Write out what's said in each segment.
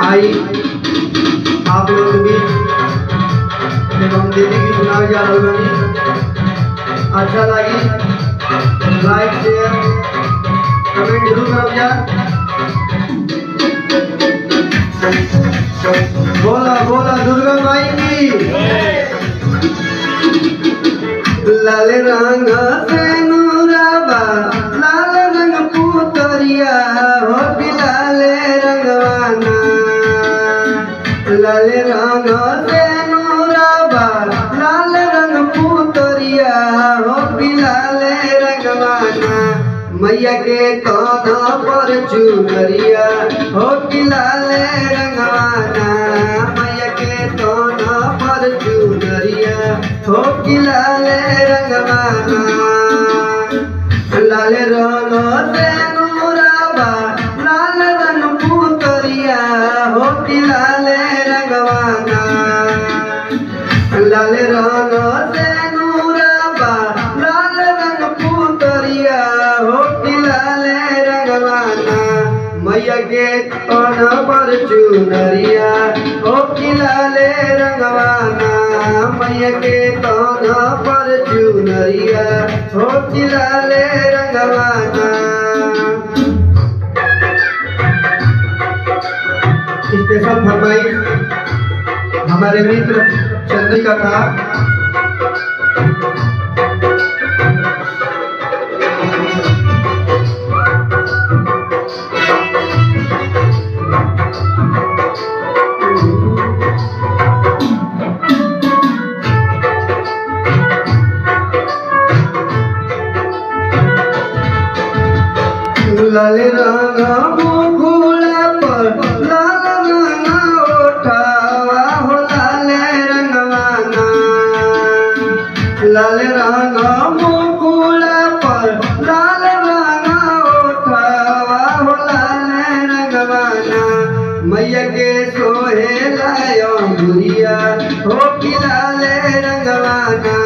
आई आप लोग भी एवं दीदी की सुनाई जा रहा बनी। अच्छा लगी लाइक शेयर कमेंट जरूर करब जा। बोला बोला दुर्गा माई की। लाल रंग से नूराबा लाल रंग पुतरिया हो लाल रंगवाना। लाल रंग से नूराबा लाल रंग पुतरिया हो लाल रंगवाना। मैया के कान्हा पर चुनरिया हो लाल रंगवाना। मैया के कान्हा पर चुनरिया हो लाल रंगवाना। लाल रंग से नूराबा लाल रंग पुतरिया हो लाल रंगवाना। लाल रंग से नूराबा लाल रंग पुतरिया हो लाल रंगवाना। मैया के कान्हा पर चुनरिया हो लाल रंगवाना। मैया के कान्हा पर चुनरिया हो लाल रंगवाना। स्पेशल फरमाइश हमारे मित्र चंद्रिका था। लाल रंग मुकुड़ा पर लाल रंग ओठावा हो लाल रंगवाना। लाल रंग मुकुड़ा पर लाल रंग ओठावा हो लाल रंगवाना। मैया के सोहेला अंगुरिया हो लाल रंगवाना।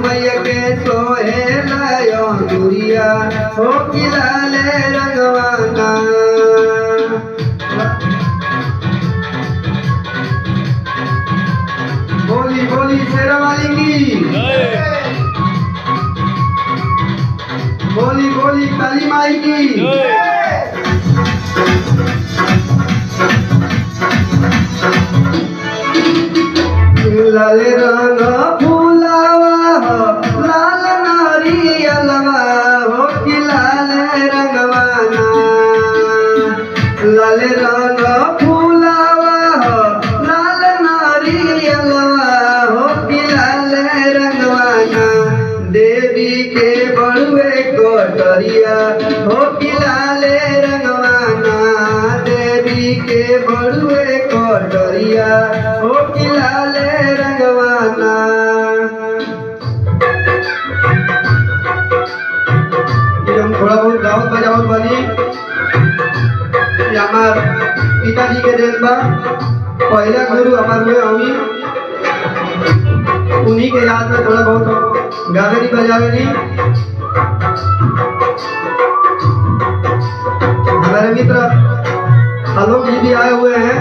मैया के सोहेला अंगुरिया हो लाल रंगवाना। बोली बोली शेरावाली की। बोली बोली काली माई की। लाल रंग फूलावा हो लाल नारियलवा हो लाल रंगवाना। लाल रंग फूलावा हो लाल नारियलवा हो लाल रंगवाना। देवी के बड़ुए कोटरिया हो लाल रंगवाना। देवी के बड़ुए कोटरिया हो लाल रंगवाना। हम थोड़ा बहुत गावत बजावत बनी हमार पिताजी के देन बा। पहला गुरु हमार हुए हमी उन्हीं के याद में थोड़ा बहुत गावे नहीं बजावे नहीं। हमारे मित्र आलोक जी भी आए हुए हैं।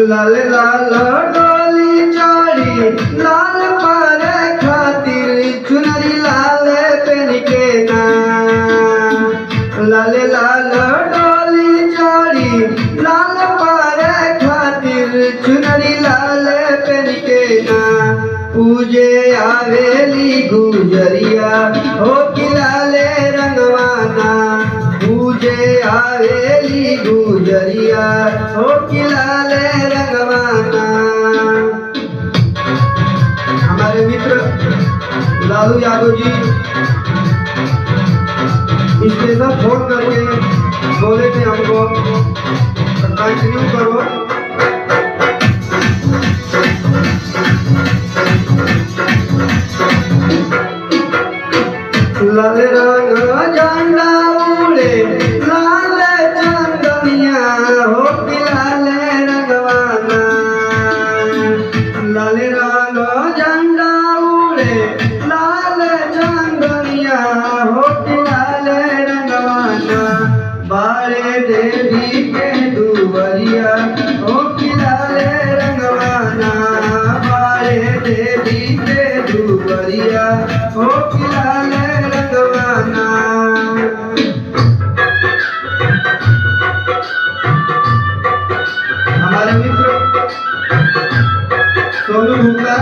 लाल लाल डोली चढ़ी लाल पर खातिर चुनरी लाल पेन के ना। लाल लाल डोली चढ़ी लाल पर खातिर चुनरी लाल पेन के ना। पूजे आवेली गुजरिया हो लाल रंगवाना। पूजे आवेली गुजरिया हो लाल रंगवाना। हमारे मित्र लालू यादव जी स्पेशल फोन करके बोले थे हमको कंटिन्यू करो। लाल रंग झंडा उड़े लाल चंदनिया हो लाल रंगवाना। लाल रंग झंडा उड़े लाल चंदनिया हो लाल रंगवाना। देवी के दुवरिया हो कि लाले रंगवाना बारे देवी के दुवरिया हो कि लाले रंगवाना। हमारे मित्र सोनू गुप्ता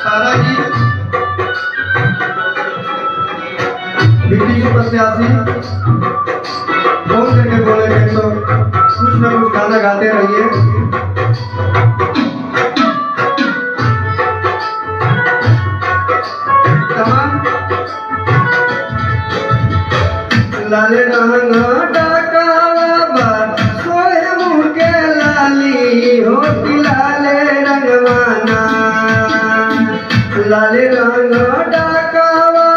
तारा जी ब्रिटिश प्रत्याशी फोन करके बोले थे तो कुछ न कुछ गाना गाते रहिए। लाले रंग डाकावा सोहे मुँह के लाली हो कि लाले रंगवाना। लाले रंग डाकावा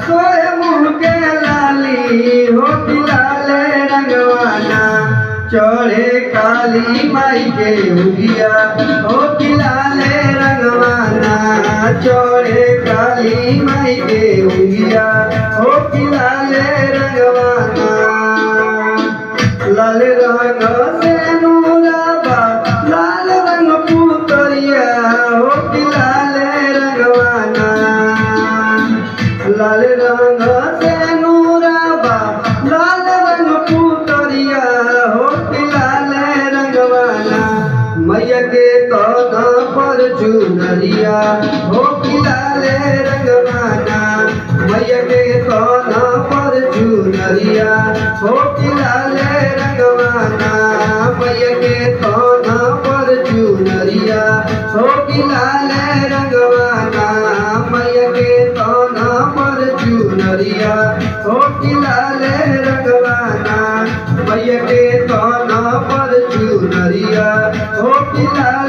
सोहे मुँह के लाली हो कि लाले रंगवाना। चढ़े काली माई के उगिया हो कि लाले रंगवाना। चढ़े काली माई के उगिया हो कि लाले रंगवाना। लाल रंग से नूराबा लाल रंग पुतरिया हो कि लाले रंगवाना। लाल रंग से नूराबा लाल रंग पुतरिया हो कि लाले रंगवाना। मैया के कौना पर चुनरिया हो कि लाले रंगवाना। मैया के कौना पर चुनरिया हो कि लाले रंगवाना। मैया के कौना पर चुनरिया हो कि लाले रंगवाना। मैया के कौना पर चुनरिया हो कि लाले रंगवाना। मैया के कौना पर चुनरिया हो कि लाले